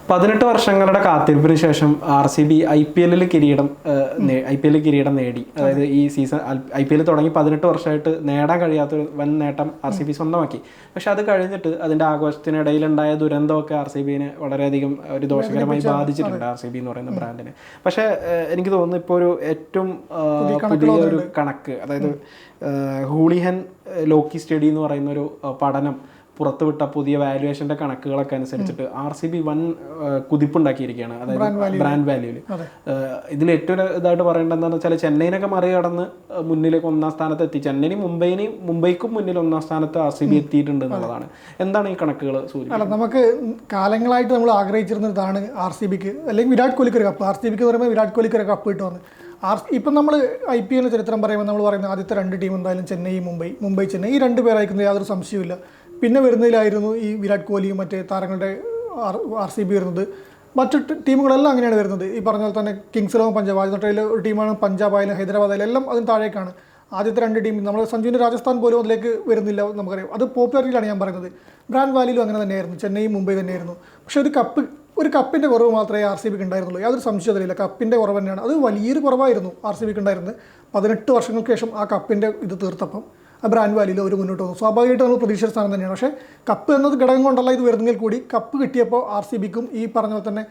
18 വർഷങ്ങളുടെ കാത്തിരിപ്പിന് ശേഷം RCB IPL കിരീടം നേടി. അതായത് ഈ സീസൺ IPL തുടങ്ങി 18 വർഷമായിട്ട് നേടാൻ കഴിയാത്തൊരു വൻ നേട്ടം RCB സ്വന്തമാക്കി. പക്ഷെ അത് കഴിഞ്ഞിട്ട് അതിൻ്റെ ആഘോഷത്തിനിടയിലുണ്ടായ ദുരന്തമൊക്കെ RCBനെ വളരെയധികം ഒരു ദോഷകരമായി ബാധിച്ചിട്ടുണ്ട്, RCB എന്ന് പറയുന്ന ബ്രാൻഡിനെ. പക്ഷേ എനിക്ക് തോന്നുന്നു ഇപ്പോൾ ഒരു ഏറ്റവും പുതിയ ഒരു കണക്ക്, അതായത് ഹൂളിഹൻ ലോക്കി സ്റ്റഡി എന്ന് പറയുന്ന ഒരു പഠനം പുറത്തുവിട്ട പുതിയ വാല്യുവേഷൻ്റെ കണക്കുകളൊക്കെ അനുസരിച്ചിട്ട് RCB വൻ കുതിപ്പുണ്ടാക്കിയിരിക്കുകയാണ്, അതായത് ബ്രാൻഡ് വാല്യൂവിൽ. ഇതിൽ ഏറ്റവും ഇതായിട്ട് പറയേണ്ടത് എന്താണെന്ന് വെച്ചാൽ ചെന്നൈനൊക്കെ മറികടന്ന് മുന്നിലേക്ക് ഒന്നാം സ്ഥാനത്ത് എത്തി. മുംബൈക്കും മുന്നിൽ ഒന്നാം സ്ഥാനത്ത് RCB എത്തിയിട്ടുണ്ട് എന്നുള്ളതാണ്. എന്താണ് ഈ കണക്കുകൾ സൂചിപ്പിക്കുന്നത്? നമുക്ക് കാലങ്ങളായിട്ട് നമ്മൾ ആഗ്രഹിച്ചിരുന്നതാണ് RCBക്ക് അല്ലെങ്കിൽ വിരാട് കോഹ്ലിക്ക് ഒരു കപ്പ്. RCBക്ക് എന്ന് പറയുമ്പോൾ വിരാട് കോഹ്ലിക്ക് ഒരു കപ്പ് കിട്ടുമെന്ന്. ഇപ്പം നമ്മൾ IPL ചരിത്രം പറയുമ്പോൾ നമ്മൾ പറയുന്നത് ആദ്യത്തെ 2 ടീം എന്തായാലും ചെന്നൈ, മുംബൈ ചെന്നൈ, ഈ 2 പേരായിരിക്കുന്നത് യാതൊരു സംശയമില്ല. പിന്നെ വരുന്നതിലായിരുന്നു ഈ വിരാട് കോഹ്ലിയും മറ്റേ താരങ്ങളുടെ RCB വരുന്നത്. മറ്റു ടീമുകളെല്ലാം അങ്ങനെയാണ് വരുന്നത്. ഈ പറഞ്ഞ പോലെ തന്നെ കിങ്സ് 11 പഞ്ചാബ്, ആദ്യത്തെ ഒരു ടീമാണ് പഞ്ചാബ് ആയാലും ഹൈദരാബാദ് ആയാലും എല്ലാം അതിന് താഴേക്കാണ്. ആദ്യത്തെ 2 ടീം നമ്മൾ സഞ്ജുവിൻ്റെ രാജസ്ഥാൻ പോലും അതിലേക്ക് വരുന്നില്ല, നമുക്കറിയാം. അത് പോപ്പുലാരിറ്റിയിലാണ് ഞാൻ പറയുന്നത്. ബ്രാൻഡ് വാല്യൂലും അങ്ങനെ തന്നെയായിരുന്നു, ചെന്നൈയും മുംബൈ തന്നെയായിരുന്നു. പക്ഷേ ഒരു കപ്പിൻ്റെ കുറവ് മാത്രമേ RCBക്ക് ഉണ്ടായിരുന്നുള്ളൂ, യാതൊരു സംശയത്തിലില്ല. കപ്പിൻ്റെ കുറവ് തന്നെയാണ്, അത് വലിയൊരു കുറവായിരുന്നു RCBക്ക് ഉണ്ടായിരുന്നത്. 18 വർഷങ്ങൾക്ക് ശേഷം ആ കപ്പിൻ്റെ ഇത് തീർത്തപ്പം ആ ബ്രാൻഡ് വാല്യൂയിൽ അവർ മുന്നോട്ട് വന്നു. സ്വാഭാവികമായിട്ട് നമ്മൾ പ്രതീക്ഷിച്ച സ്ഥാനം തന്നെയാണ്. പക്ഷേ കപ്പ് എന്നത് ഘടകം കൊണ്ടല്ല ഇത് വരുന്നെങ്കിൽ കൂടി കപ്പ് കിട്ടിയപ്പോൾ RCBക്കും ഈ പറഞ്ഞ പോലെ തന്നെ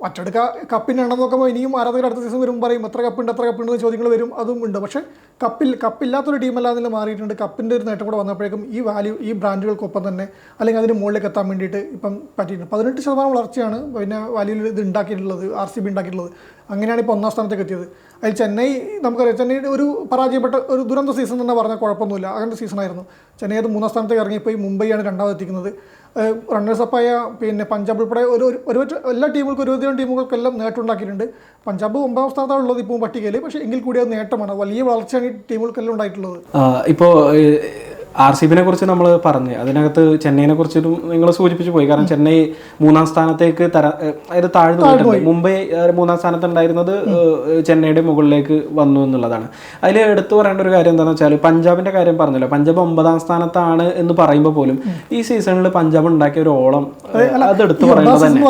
മറ്റെടുക്ക കപ്പിൻ്റെ എണ്ണം നോക്കുമ്പോൾ ഇനിയും ആരാധകർ അടുത്ത സീസൺ വരും പറയും എത്ര കപ്പുണ്ട് ചോദ്യങ്ങൾ വരും, അതും ഉണ്ട്. പക്ഷേ കപ്പില്ലാത്തൊരു ടീമല്ലാതെ മാറിയിട്ടുണ്ട്. കപ്പിൻ്റെ ഒരു നേട്ടം കൂടെ വന്നപ്പോഴേക്കും ഈ ബ്രാൻഡുകൾക്കൊപ്പം തന്നെ അല്ലെങ്കിൽ അതിന് മുകളിലേക്ക് എത്താൻ വേണ്ടിയിട്ട് ഇപ്പം പറ്റിയിട്ടുണ്ട്. 18% വളർച്ചയാണ് പിന്നെ വാല്യൂവിൽ ഇത് ഉണ്ടാക്കിയിട്ടുള്ളത്, RCB ഉണ്ടാക്കിയിട്ടുള്ളത്. അങ്ങനെയാണ് ഇപ്പോൾ ഒന്നാം സ്ഥാനത്തേക്ക് എത്തിയത്. അതിൽ ചെന്നൈ നമുക്കറിയാം, ചെന്നൈയുടെ ഒരു പരാജയപ്പെട്ട ഒരു ദുരന്ത സീസൺ തന്നെ പറഞ്ഞാൽ കുഴപ്പമൊന്നുമില്ല, അങ്ങനത്തെ സീസണായിരുന്നു. ചെന്നൈ അത് 3ാം സ്ഥാനത്തേക്ക് ഇറങ്ങിപ്പോയി. മുംബൈയാണ് 2ാമത് എത്തിക്കുന്നത്. റണ്ണേഴ്സപ്പായ പിന്നെ പഞ്ചാബ് ഉൾപ്പെടെ എല്ലാ ടീമുകൾക്കും 22 ടീമുകൾക്കെല്ലാം നേട്ടമുണ്ടാക്കിയിട്ടുണ്ട്. പഞ്ചാബ് 9ാം സ്ഥാനത്താണ് ഉള്ളത് ഇപ്പോൾ പട്ടികയിൽ. പക്ഷേ എങ്കിൽ കൂടി അത് നേട്ടമാണ്, വലിയ വളർച്ചയാണ് ഈ ടീമുകൾക്കെല്ലാം ഉണ്ടായിട്ടുള്ളത്. ഇപ്പോൾ RCBനെ കുറിച്ച് നമ്മൾ പറഞ്ഞു, അതിനകത്ത് ചെന്നൈനെ കുറിച്ചിട്ടും നിങ്ങൾ സൂചിപ്പിച്ചു പോയി. കാരണം ചെന്നൈ 3ാം സ്ഥാനത്തേക്ക് അതായത് താഴ്ന്നു. മുംബൈ 3ാം സ്ഥാനത്തുണ്ടായിരുന്നത് ചെന്നൈയുടെ മുകളിലേക്ക് വന്നു എന്നുള്ളതാണ്. അതിൽ എടുത്തു പറയേണ്ട ഒരു കാര്യം എന്താണെന്ന് വെച്ചാൽ പഞ്ചാബിന്റെ കാര്യം പറഞ്ഞല്ലോ. പഞ്ചാബ് 9ാം സ്ഥാനത്താണ് എന്ന് പറയുമ്പോൾ പോലും ഈ സീസണിൽ പഞ്ചാബ് ഉണ്ടാക്കിയ ഒരു ഓളം അത് എടുത്തു പറയുന്നത് തന്നെ.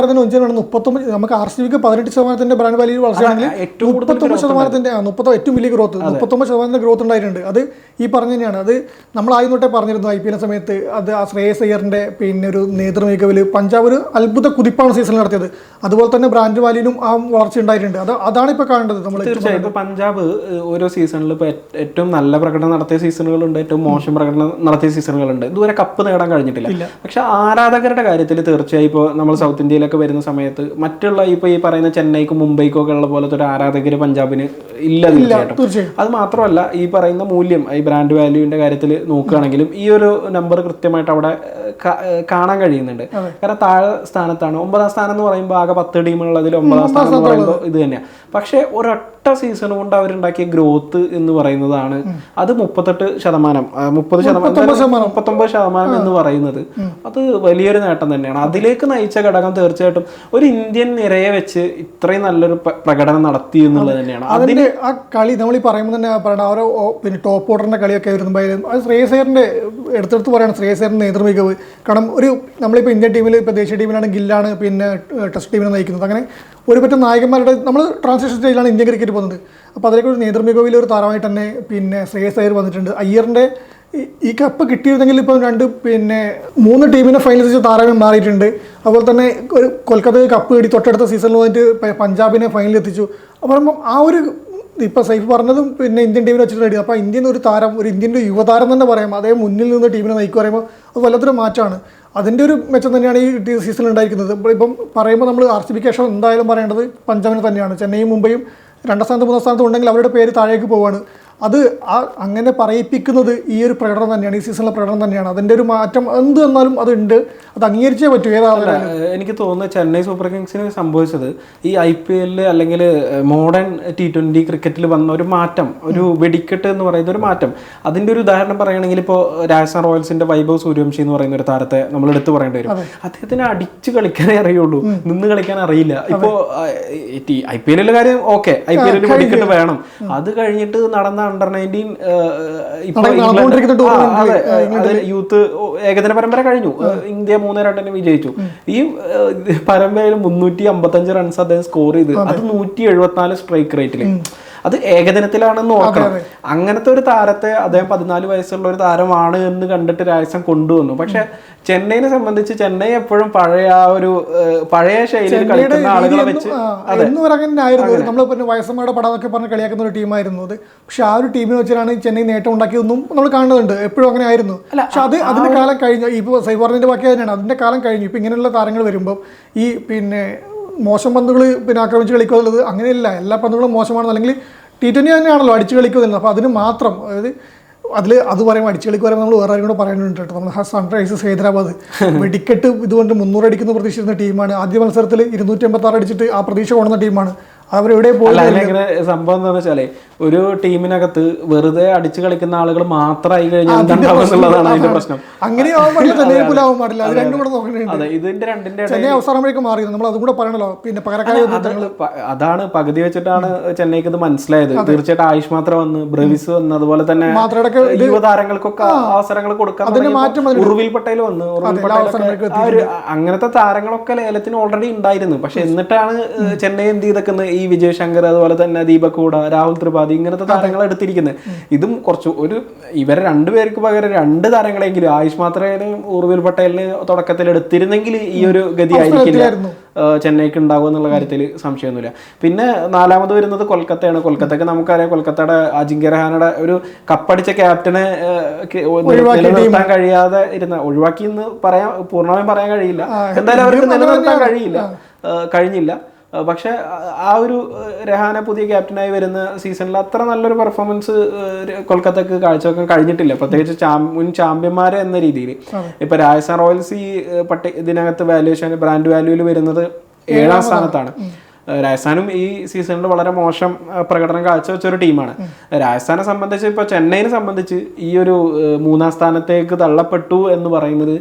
നമുക്ക് RCBക്ക് 18% ബ്രാൻഡ് വാല്യൂ വളർച്ചയാണെങ്കിൽ 39% ഏറ്റവും വലിയ ഗ്രോത്ത്, 39% ഗ്രോത്ത് ഉണ്ടായിട്ടുണ്ട്. അത് ഈ പറഞ്ഞു തന്നെയാണ്. അത് നമ്മൾ തൊട്ടേ പറഞ്ഞിരുന്നു IPL സമയത്ത്. അത് ആ ശ്രേയസ് അയ്യറിന്റെ പിന്നെ ഒരു നേതൃമികവിൽ പഞ്ചാബ് ഒരു അത്ഭുത കുതിപ്പാണ് സീസണിൽ നടത്തിയത്. അതുപോലെ തന്നെ ബ്രാൻഡ് വാല്യൂനും ആ വളർച്ച ഉണ്ടായിട്ടുണ്ട്. അതാണ് ഇപ്പോൾ കാണേണ്ടത് നമ്മൾ. തീർച്ചയായും പഞ്ചാബ് ഓരോ സീസണിൽ ഇപ്പോൾ ഏറ്റവും നല്ല പ്രകടനം നടത്തിയ സീസണുകളുണ്ട്, ഏറ്റവും മോശം പ്രകടനം നടത്തിയ സീസണുകളുണ്ട്. ഇതുവരെ കപ്പ് നേടാൻ കഴിഞ്ഞിട്ടില്ല. പക്ഷെ ആരാധകരുടെ കാര്യത്തിൽ തീർച്ചയായും ഇപ്പോൾ നമ്മൾ സൗത്ത് ഇന്ത്യയിലൊക്കെ വരുന്ന സമയത്ത് മറ്റുള്ള ഇപ്പോൾ ഈ പറയുന്ന ചെന്നൈക്കും മുംബൈക്കും ഒക്കെ ഉള്ള പോലത്തെ ഒരു ആരാധകർ പഞ്ചാബിന് ഇല്ല. തീർച്ചയായിട്ടും അത് മാത്രമല്ല ഈ പറയുന്ന മൂല്യം ഈ ബ്രാൻഡ് വാല്യൂവിന്റെ കാര്യത്തിൽ നോക്കുകയാണെങ്കിലും ഈ ഒരു നമ്പർ കൃത്യമായിട്ട് അവിടെ കാണാൻ കഴിയുന്നുണ്ട്. കാരണം താഴെ സ്ഥാനത്താണ് 9ാം സ്ഥാനം എന്ന് പറയുമ്പോൾ ആകെ 10 ടീമുള്ളതിൽ 9ാം സ്ഥാനം എന്ന് പറയുമ്പോൾ ഇത് തന്നെയാണ്. പക്ഷെ ഒരൊറ്റ സീസൺ കൊണ്ട് അവരുണ്ടാക്കിയ ഗ്രോത്ത് എന്ന് പറയുന്നതാണ് അത് 38%, 39% എന്ന് പറയുന്നത് അത് വലിയൊരു നേട്ടം തന്നെയാണ്. അതിലേക്ക് നയിച്ച ഘടകം തീർച്ചയായിട്ടും ഒരു ഇന്ത്യൻ നിരയെ വെച്ച് ഇത്രയും നല്ലൊരു പ്രകടനം നടത്തി എന്നുള്ളത് തന്നെയാണ്. അതിന്റെ ആ കളി നമ്മൾ ഈ പറയുമ്പോൾ തന്നെ പറയണം, ഓരോ പിന്നെ ടോപ്പ് ഓർഡറിന്റെ കളിയൊക്കെ വരുമ്പോൾ അത് ശ്രേയസ് അയ്യറിന്റെ എടുത്തെടുത്ത് പറയണം. ശ്രേയസ് അയ്യറിന്റെ നേതൃമികവ്. കാരണം നമ്മളിപ്പോൾ ഇന്ത്യൻ ടീമിൽ ഇപ്പോൾ ദേശീയ ടീമിലാണ് ഗില്ലാണ് പിന്നെ ടെസ്റ്റ് ടീമിനെ നയിക്കുന്നത്. അങ്ങനെ ഒരു പറ്റം നായകന്മാരുടെ നമ്മൾ ട്രാൻസിഷൻ സ്റ്റേജിലാണ് ഇന്ത്യൻ ക്രിക്കറ്റ് പോകുന്നത്. അപ്പോൾ അതിലേക്ക് ഒരു നേതൃമികവിൽ ഒരു താരമായിട്ട് തന്നെ പിന്നെ ശ്രേയസ് അയ്യർ വന്നിട്ടുണ്ട്. അയ്യറിൻ്റെ ഈ കപ്പ് കിട്ടിയിരുന്നെങ്കിൽ ഇപ്പം 3 ടീമിനെ ഫൈനലിസ്റ്റ് താരമായി മാറിയിട്ടുണ്ട്. അതുപോലെ തന്നെ ഒരു കൊൽക്കത്തയിൽ കപ്പ് കിട്ടി, തൊട്ടടുത്ത സീസണിൽ വന്നിട്ട് പഞ്ചാബിനെ ഫൈനലിൽ എത്തിച്ചു. അപ്പം ആ ഒരു ഇപ്പോൾ സൈഫ് പറഞ്ഞതും പിന്നെ ഇന്ത്യൻ ടീമിനെ വെച്ചിട്ട് നേടി. അപ്പോൾ ഇന്ത്യൻ ഒരു താരം, ഒരു ഇന്ത്യൻ്റെ യുവതാരം തന്നെ പറയാം, അതേ മുന്നിൽ നിന്ന് ടീമിനെ നയിക്കുക പറയുമ്പോൾ അത് വല്ലാത്തൊരു മാറ്റമാണ്. അതിൻ്റെ ഒരു മെച്ചം തന്നെയാണ് ഈ സീസണിൽ ഉണ്ടായിരിക്കുന്നത്. ഇപ്പം പറയുമ്പോൾ നമ്മൾ RCBക്ക് ശേഷം എന്തായാലും പറയേണ്ടത് പഞ്ചാബിനെ തന്നെയാണ്. ചെന്നൈയും മുംബൈയും 2ാം സ്ഥാനത്ത് 3ാം സ്ഥാനത്ത് ഉണ്ടെങ്കിൽ അവരുടെ പേര് താഴേക്ക് പോവാണ്. അത് അങ്ങനെ പറയിപ്പിക്കുന്നത് ഈ ഒരു പ്രകടനം തന്നെയാണ്, ഈ സീസണിലെ പ്രകടനം തന്നെയാണ്. അതിൻ്റെ ഒരു മാറ്റം എന്ത് വന്നാലും അതുണ്ട്, അത് അംഗീകരിച്ചേ പറ്റൂ. എനിക്ക് തോന്നുന്നത് ചെന്നൈ സൂപ്പർ കിങ്സിന് സംഭവിച്ചത് ഈ IPL അല്ലെങ്കിൽ മോഡേൺ T20 ക്രിക്കറ്റിൽ വന്ന ഒരു മാറ്റം, ഒരു വെടിക്കെട്ട് എന്ന് പറയുന്ന ഒരു മാറ്റം. അതിൻ്റെ ഒരു ഉദാഹരണം പറയുകയാണെങ്കിൽ ഇപ്പോൾ രാജസ്ഥാൻ റോയൽസിന്റെ വൈഭവ് സൂര്യവംശി എന്ന് പറയുന്ന ഒരു താരത്തെ നമ്മൾ എടുത്തു പറയേണ്ടി വരും. അദ്ദേഹത്തിന് അടിച്ചു കളിക്കാനേ അറിയുള്ളൂ, നിന്ന് കളിക്കാൻ അറിയില്ല. ഇപ്പോൾ IPL കാര്യം ഓക്കെ, IPL വെടിക്കെട്ട് വേണം. അത് കഴിഞ്ഞിട്ട് നടന്നാണ് under-19 ഇപ്പൊ നടന്നുകൊണ്ടിരിക്കുന്ന യൂത്ത് ഏകദിന പരമ്പര കഴിഞ്ഞു. ഇന്ത്യ 3-2 വിജയിച്ചു. ഈ പരമ്പരയിൽ 355 റൺസ് അദ്ദേഹം സ്കോർ ചെയ്ത്, അത് 174 സ്ട്രൈക്ക് റേറ്റിൽ. അത് ഏകദിനത്തിലാണെന്ന് നോക്കണം. അങ്ങനത്തെ ഒരു താരത്തെ അദ്ദേഹം 14 വയസ്സുള്ള ഒരു താരമാണ് എന്ന് കണ്ടിട്ട് രാജസ്ഥാൻ കൊണ്ടുവന്നു. പക്ഷെ ചെന്നൈനെ സംബന്ധിച്ച് ചെന്നൈ എപ്പോഴും പഴയ ശൈലിയിൽ കളിക്കുന്ന ആളുകളെ വെച്ച് നമ്മൾ വയസ്സമ്മയുടെ പടമൊക്കെ പറഞ്ഞ് കളിയാക്കുന്ന ഒരു ടീമായിരുന്നു അത്. പക്ഷെ ആ ഒരു ടീമിനെ വെച്ചാണ് ചെന്നൈ നേട്ടം ഉണ്ടാക്കിയതൊന്നും നമ്മൾ കാണുന്നുണ്ട്. എപ്പോഴും അങ്ങനെ ആയിരുന്നു. പക്ഷെ അതിന്റെ കാലം കഴിഞ്ഞു. ഇപ്പോൾ സൈബറിന്റെ ബാക്കി തന്നെയാണ്, അതിന്റെ കാലം കഴിഞ്ഞു. ഇപ്പൊ ഇങ്ങനെയുള്ള താരങ്ങൾ വരുമ്പോൾ ഈ മോശം പന്തുകൾ ആക്രമിച്ച് കളിക്കുക എന്നുള്ളത് അങ്ങനെയല്ല. എല്ലാ പന്തുകളും മോശമാണെന്ന്, അല്ലെങ്കിൽ T20 തന്നെയാണല്ലോ അടിച്ചു കളിക്കുന്നില്ല. അപ്പോൾ അതിന് മാത്രം അത് പറയുമ്പോൾ അടിച്ചു കളിക്ക് പറയുമ്പോൾ നമ്മൾ വേറെ ആരും കൂടെ പറയുന്നുണ്ട് കേട്ടോ. നമ്മൾ സൺറൈസേഴ്സ് ഹൈദരാബാദ് വെടിക്കെട്ട് ഇതുകൊണ്ട് 300 അടിക്കുന്ന പ്രതീക്ഷിക്കുന്ന ടീമാണ്. ആദ്യ മത്സരത്തിൽ 286 അടിച്ചിട്ട് ആ പ്രതീക്ഷ കൊണ്ടുവന്ന ടീമാണ്. അവരെവിടെ പോയി സംഭവം എന്താണെന്ന് വെച്ചാലേ, ഒരു ടീമിനകത്ത് വെറുതെ അടിച്ചു കളിക്കുന്ന ആളുകൾ മാത്രമായി കഴിഞ്ഞാൽ എന്നുള്ളതാണ് അതിന്റെ പ്രശ്നം. അങ്ങനെ ആവാൻ പാടില്ല, ചെന്നൈ പോലാവാൻ പാടില്ല. അത് രണ്ടും കൂടെ നോക്കേണ്ടത്. ഇതിന്റെ രണ്ടിന്റെ ചെന്നൈ അവസാനമായിട്ട് മാറി, നമ്മൾ അതും കൂടെ പറയണല്ലോ. പിന്നെ പകരക്കാരെ അതാണ് പകുതി വെച്ചിട്ടാണ് ചെന്നൈക്ക് ഇത് മനസ്സിലായത്. തീർച്ചയായിട്ടും ആയുഷ് മാത്രം വന്ന്, ബ്രവിസ് വന്ന്, അതുപോലെ തന്നെ യുവതാരങ്ങൾക്കൊക്കെ അവസരങ്ങൾ കൊടുക്കാൻ ഉർവിൽ പട്ടേൽ വന്ന്. അങ്ങനത്തെ താരങ്ങളൊക്കെ ലേലത്തിന് ഓൾറെഡി ഉണ്ടായിരുന്നു. പക്ഷെ എന്നിട്ടാണ് ചെന്നൈ എന്ത് ചെയ്തേക്കുന്നത്, ഈ വിജയ് ശങ്കർ, അതുപോലെ തന്നെ ദീപക് ഹൂഡ, രാഹുൽ ത്രിപാഠി, ഇങ്ങനത്തെ താരങ്ങളെ എടുത്തിരിക്കുന്നത്. ഇതും ഇവരെ രണ്ടുപേർക്ക് പകരം 2 താരങ്ങളെങ്കിലും ആയുഷ് മാത്രേനും ഉർവിൽ പട്ടേലിന് തുടക്കത്തിൽ എടുത്തിരുന്നെങ്കിൽ ഈ ഒരു ഗതി ആയിരിക്കില്ല ചെന്നൈക്ക് ഉണ്ടാകും എന്നുള്ള കാര്യത്തിൽ സംശയമൊന്നുമില്ല. പിന്നെ 4ാമത് വരുന്നത് കൊൽക്കത്തയാണ്. കൊൽക്കത്തക്ക് നമുക്കറിയാം, കൊൽക്കത്തയുടെ അജിങ്ക്യ രഹാനയുടെ ഒരു കപ്പടിച്ച ക്യാപ്റ്റനെ നിലനിർത്താൻ കഴിയാതെ ഒഴിവാക്കി എന്ന് പൂർണ്ണമായും പറയാൻ കഴിയില്ല. എന്തായാലും അവർക്ക് നിലനിർത്താൻ കഴിഞ്ഞില്ല. പക്ഷെ ആ ഒരു രഹാന പുതിയ ക്യാപ്റ്റനായി വരുന്ന സീസണിൽ അത്ര നല്ലൊരു പെർഫോമൻസ് കൊൽക്കത്തക്ക് കാഴ്ചവെക്കാൻ കഴിഞ്ഞിട്ടില്ല, പ്രത്യേകിച്ച് മുൻ ചാമ്പ്യന്മാരെ എന്ന രീതിയിൽ. ഇപ്പൊ രാജസ്ഥാൻ റോയൽസ് ഈ ഇതിനകത്ത് വാല്യുവേഷൻ ബ്രാൻഡ് വാല്യൂവിൽ വരുന്നത് 7ാം സ്ഥാനത്താണ്. രാജസ്ഥാനും ഈ സീസണിൽ വളരെ മോശം പ്രകടനം കാഴ്ചവെച്ച ഒരു ടീമാണ്. രാജസ്ഥാനെ സംബന്ധിച്ച്, ഇപ്പോൾ ചെന്നൈനെ സംബന്ധിച്ച് ഈ ഒരു 3ാം സ്ഥാനത്തേക്ക് തള്ളപ്പെട്ടു എന്ന് പറയുന്നത്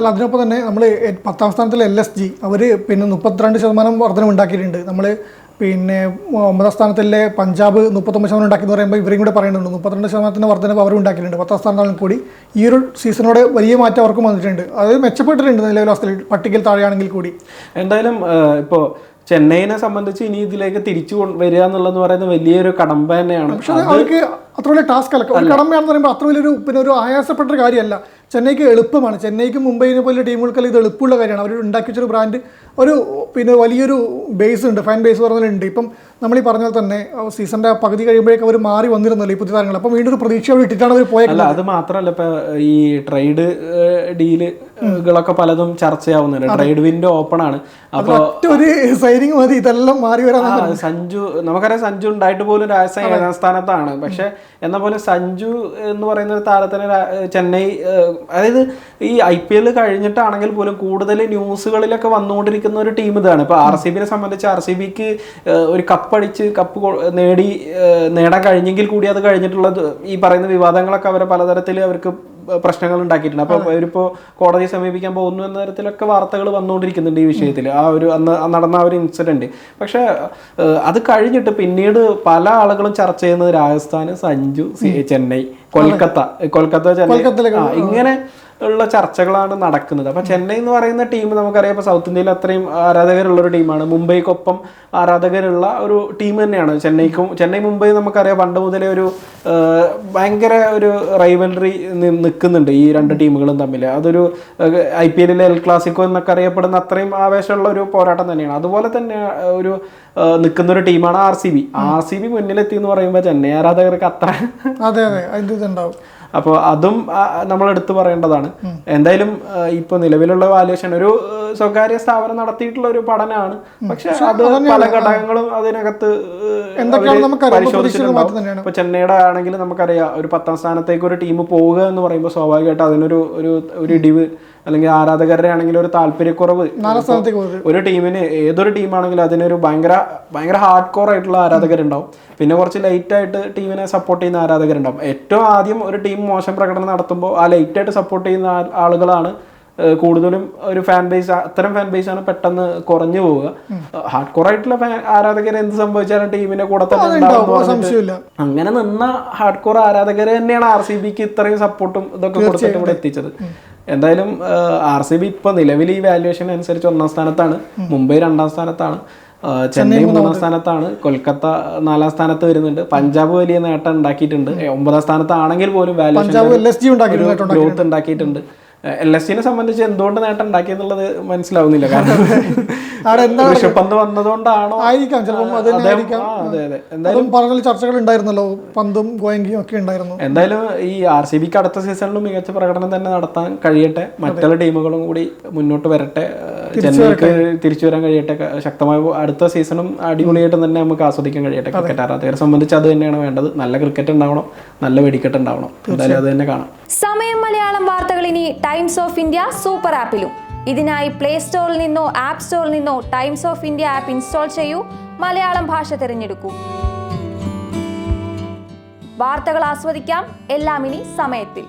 അതിനൊപ്പം തന്നെ നമ്മൾ 10ാം സ്ഥാനത്തിലെ LSG അവർ 32% വർധനം ഉണ്ടാക്കിയിട്ടുണ്ട്. നമ്മൾ 9ാം സ്ഥാനത്തിലെ പഞ്ചാബ് 39% ഉണ്ടാക്കിയെന്ന് പറയുമ്പോൾ ഇവരെയും കൂടെ പറയുന്നുണ്ട്. 32% വർധനം അവരും ഉണ്ടാക്കിയിട്ടുണ്ട് 10ാം സ്ഥാനത്താണെങ്കിൽ കൂടി. ഈ ഒരു സീസണോടെ വലിയ മാറ്റം അവർക്കും വന്നിട്ടുണ്ട്. അത് മെച്ചപ്പെട്ടിട്ടുണ്ട് നിലവിലെ പട്ടികയിൽ താഴെയാണെങ്കിൽ കൂടി. എന്തായാലും ഇപ്പോൾ ചെന്നൈനെ സംബന്ധിച്ച് ഇനി ഇതിലേക്ക് തിരിച്ചു വരിക എന്നുള്ളത് പറയുന്നത് വലിയൊരു കടമ്പ തന്നെയാണ്. പക്ഷെ അവർക്ക് അത്ര വലിയ ടാസ്ക് അല്ല, ഒരു കടമ്പയാണെന്ന് പറയുമ്പോൾ അത്ര വലിയൊരു ഒരു ആയാസപ്പെട്ടൊരു കാര്യമല്ല. ചെന്നൈക്ക് എളുപ്പമാണ്. ചെന്നൈക്ക് മുംബൈനെ പോലെ ടീമുകൾക്കെല്ലാം ഇത് എളുപ്പമുള്ള കാര്യമാണ്. അവർ ഉണ്ടാക്കി വെച്ചൊരു ബ്രാൻഡ്, വലിയൊരു ബേസ് ഉണ്ട്, ഫാൻ ബേസ് പറഞ്ഞാലുണ്ട്. ഇപ്പം നമ്മൾ ഈ പറഞ്ഞാൽ തന്നെ സീസണിന്റെ പകുതി കഴിയുമ്പോഴേക്കും അവർ മാറി വന്നിരുന്നല്ലോ ഈ പുതിയ താരങ്ങൾ. അപ്പം വീണ്ടും ഒരു പ്രതീക്ഷ അവർ ഇട്ടിട്ടാണ് അവർ പോയത്. അല്ല, അത് മാത്രമല്ല, ഇപ്പൊ ഈ ട്രേഡ് ഡീലുകളൊക്കെ പലതും ചർച്ചയാവുന്നുണ്ട്. ട്രേഡ് വിൻഡോ ഓപ്പൺ ആണ്. അപ്പോൾ ഒരു സൈനിങ് മതി ഇതെല്ലാം മാറി വരാൻ. നമുക്കറിയാം സഞ്ജു ഉണ്ടായിട്ട് പോലും രാജസ്ഥാൻ 7ാം സ്ഥാനത്താണ്. പക്ഷെ എന്ന പോലെ സഞ്ജു എന്ന് പറയുന്ന ഒരു താരത്തിന് ചെന്നൈ, അതായത് ഈ IPL കഴിഞ്ഞിട്ടാണെങ്കിൽ പോലും കൂടുതൽ ന്യൂസുകളിലൊക്കെ വന്നുകൊണ്ടിരിക്കുന്ന ഒരു ടീം ഇതാണ്. ഇപ്പോൾ RCBനെ സംബന്ധിച്ച് RCBക്ക് ഒരു കപ്പ് നേടാൻ കഴിഞ്ഞെങ്കിൽ കൂടി അത് കഴിഞ്ഞിട്ടുള്ള ഈ പറയുന്ന വിവാദങ്ങളൊക്കെ അവരെ പലതരത്തിൽ അവർക്ക് പ്രശ്നങ്ങൾ ഉണ്ടാക്കിയിട്ടുണ്ട്. അപ്പോൾ അവരിപ്പോൾ കോടതിയെ സമീപിക്കാൻ പോകുന്നു എന്ന തരത്തിലൊക്കെ വാർത്തകൾ വന്നുകൊണ്ടിരിക്കുന്നുണ്ട് ഈ വിഷയത്തിൽ. ആ ഒരു അന്ന് നടന്ന ആ ഒരു ഇൻസിഡന്റ്. പക്ഷെ അത് കഴിഞ്ഞിട്ട് പിന്നീട് പല ആളുകളും ചർച്ച ചെയ്യുന്നത് രാജസ്ഥാന്, സഞ്ജു, ചെന്നൈ, കൊൽക്കത്ത ചെന്നൈ, ഇങ്ങനെ ഉള്ള ചർച്ചകളാണ് നടക്കുന്നത്. അപ്പോൾ ചെന്നൈ എന്ന് പറയുന്ന ടീം നമുക്കറിയാം, ഇപ്പോൾ സൗത്ത് ഇന്ത്യയിൽ അത്രയും ആരാധകരുള്ളൊരു ടീമാണ്. മുംബൈക്കൊപ്പം ആരാധകരുള്ള ഒരു ടീം തന്നെയാണ് ചെന്നൈ മുംബൈ നമുക്കറിയാം പണ്ട് മുതലേ ഒരു ഭയങ്കര ഒരു റൈവലറി നിൽക്കുന്നുണ്ട് ഈ 2 ടീമുകളും തമ്മിൽ. അതൊരു IPL എൽ ക്ലാസിക്കോ എന്നൊക്കെ അറിയപ്പെടുന്ന അത്രയും ആവേശമുള്ള ഒരു പോരാട്ടം തന്നെയാണ്. അതുപോലെ തന്നെ ഒരു നിൽക്കുന്നൊരു ടീമാണ് RCB മുന്നിലെത്തി എന്ന് പറയുമ്പോൾ ചെന്നൈ ആരാധകർക്ക് അത്ര ഉണ്ടാവും. അപ്പോൾ അതും നമ്മൾ എടുത്തു പറയേണ്ടതാണ്. എന്തായാലും ഇപ്പോൾ നിലവിലുള്ള വാല്യുവേഷൻ ഒരു സ്വകാര്യ സ്ഥാപനം നടത്തിയിട്ടുള്ള ഒരു പഠനമാണ്. പക്ഷെ അത് പല ഘടകങ്ങളും അതിനകത്ത് പരിശോധിച്ചിട്ടുണ്ടാവും. ഇപ്പൊ ചെന്നൈയുടെ ആണെങ്കിൽ നമുക്കറിയാം, ഒരു 10ാം സ്ഥാനത്തേക്ക് ഒരു ടീം പോവുക എന്ന് പറയുമ്പോൾ സ്വാഭാവികമായിട്ട് അതിനൊരു ഇടിവ്, അല്ലെങ്കിൽ ആരാധകരുടെ ആണെങ്കിൽ ഒരു താല്പര്യക്കുറവ്. ഒരു ടീമിന്, ഏതൊരു ടീമാണെങ്കിലും അതിനൊരു ഭയങ്കര ഹാർഡ് കോർ ആയിട്ടുള്ള ആരാധകരുണ്ടാവും. പിന്നെ കുറച്ച് ലൈറ്റ് ആയിട്ട് ടീമിനെ സപ്പോർട്ട് ചെയ്യുന്ന ആരാധകരുണ്ടാവും. ഏറ്റവും ആദ്യം ഒരു ടീം മോശം പ്രകടനം നടത്തുമ്പോൾ ആ ലൈറ്റ് ആയിട്ട് സപ്പോർട്ട് ചെയ്യുന്ന ആളുകളാണ് കൂടുതലും ഒരു ഫാൻ ബേസ്, അത്തരം ഫാൻ ബേസ് ആണ് പെട്ടെന്ന് കുറഞ്ഞു പോവുക. ഹാർഡ് കോർ ആയിട്ടുള്ള ആരാധകർ എന്ത് സംഭവിച്ചാലും ടീമിന്റെ കൂടെ തന്നെ ഉണ്ടാവും. അങ്ങനെ നിന്ന ഹാർഡ് കോർ ആരാധകർ തന്നെയാണ് RCBക്ക് ഇത്രയും സപ്പോർട്ടും ഇതൊക്കെ കൊടുത്തിട്ട് ഇവിടെ എത്തിച്ചത്. എന്തായാലും RCB ഇപ്പൊ നിലവിൽ ഈ വാല്യുവേഷൻ അനുസരിച്ച് 1ാം സ്ഥാനത്താണ്, മുംബൈ 2ാം സ്ഥാനത്താണ്, ചെന്നൈ 3ാം സ്ഥാനത്താണ്, കൊൽക്കത്ത 4ാം സ്ഥാനത്ത് വരുന്നുണ്ട്. പഞ്ചാബ് വലിയ നേട്ടം ഉണ്ടാക്കിയിട്ടുണ്ട്. 9ാം സ്ഥാനത്താണെങ്കിൽ പോലും വാല്യുവേഷൻ ഗ്രോത്ത് ഉണ്ടാക്കിയിട്ടുണ്ട്. LSGനെ സംബന്ധിച്ച് എന്തുകൊണ്ട് നേട്ടം ഉണ്ടാക്കിയെന്നുള്ളത് മനസ്സിലാവുന്നില്ല. കാരണം ഋഷഭ് പന്ത് വന്നതുകൊണ്ടാണോ എന്തായാലും പറഞ്ഞ ചർച്ചകൾ ഉണ്ടായിരുന്നല്ലോ, പന്തും ഗോയങ്കിയും ഒക്കെ ഉണ്ടായിരുന്നു. എന്തായാലും ഈ RCBക്ക് അടുത്ത സീസണിലും മികച്ച പ്രകടനം തന്നെ നടത്താൻ കഴിയട്ടെ. മറ്റുള്ള ടീമുകളും കൂടി മുന്നോട്ട് വരട്ടെ, ചെന്നൈക്ക് തിരിച്ചു വരാൻ കഴിയട്ടെ. ശക്തമായ അടുത്ത സീസണും അടിപൊളിയായിട്ട് തന്നെ നമുക്ക് ആസ്വദിക്കാൻ കഴിയട്ടെ. ക്രിക്കറ്റ് ആരാധകരെ സംബന്ധിച്ച് അത് തന്നെയാണ് വേണ്ടത്. നല്ല ക്രിക്കറ്റ് ഉണ്ടാവണം, നല്ല വെടിക്കെട്ട് ഉണ്ടാവണം. എന്തായാലും അത് തന്നെ കാണാം. സമയം മലയാളം വാർത്തകൾ ഇനി ടൈംസ് ഓഫ് ഇന്ത്യ സൂപ്പർ ആപ്പിലും. ഇതിനായി പ്ലേ സ്റ്റോറിൽ നിന്നോ ആപ്പ് സ്റ്റോറിൽ നിന്നോ times of India app install ചെയ്യൂ. മലയാളം ഭാഷ തിരഞ്ഞെടുക്കൂ. വാർത്തകൾ ആസ്വദിക്കാം, എല്ലാം ഇനി സമയത്തിൽ.